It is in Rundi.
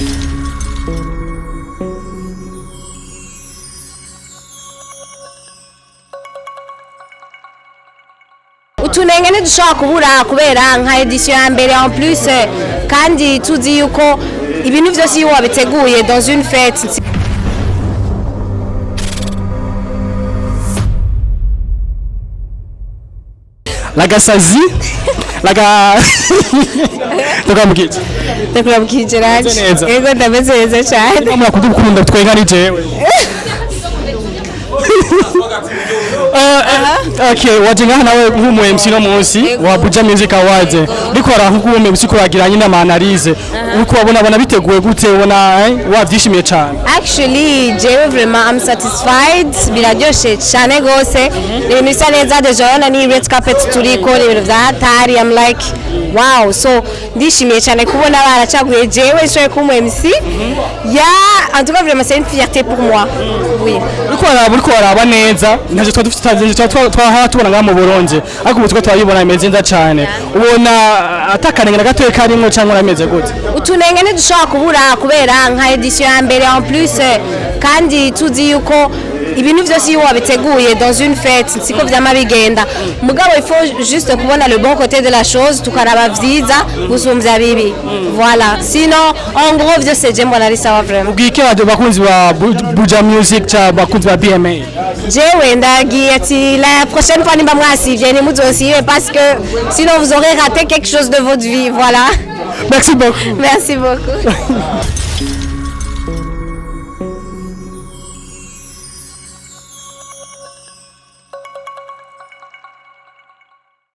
utunenge ntidushobora kubura kubera nka edition ya mbere en plus kandi tuzi yuko ibintu byose iyo wabiteguye dans une fête lagasazi laga tukamukije ndakuramukije raje yego ndameze neza cyane murakudukunda twenga ni jewe okay wajenga nawe nk'umu MC no munsi wa Buja Music Awards bikora nk'uko MC kuragiranye na analyse uko wabona biteguye gute ubona wavyishimiye cyane. Actually jewe vraiment I'm satisfied biraryoshe cyane gose ibintu bisa neza deja na ni red carpet turiko ibintu vya hatari I'm like wow so ndishimiye cyane kubona baracaguye jewe cyo ku MC ya en tout cas vraiment c'est une fierté pour moi. Oui uriko araba neza ntaje twa dufite twaha tubona nga mu Burundi ariko ubutwe twayibona imeze neza cyane ubona atakanenge na gatoye karimo cyangwa rameze gute utunenge ntidushobora kubura kubera nka edition ya mbere en plus kandi tuzi yuko ibintu byose iyo wabiteguye dans une fête siko vyama bigenda mugabo il faut juste kubona le bon côté de la chose tukaraba vyiza gusumvya bibi voilà sinon en gros vyose je mbona ari sawa vraiment. Ubwike bakunzi ba Buja Music cha bakunzi ba BMA jewe ndagiye ati la prochaine fois nimba mwasivye ni muzosibe parce que sinon vous aurez raté quelque chose de votre vie voilà. Merci beaucoup. Merci beaucoup.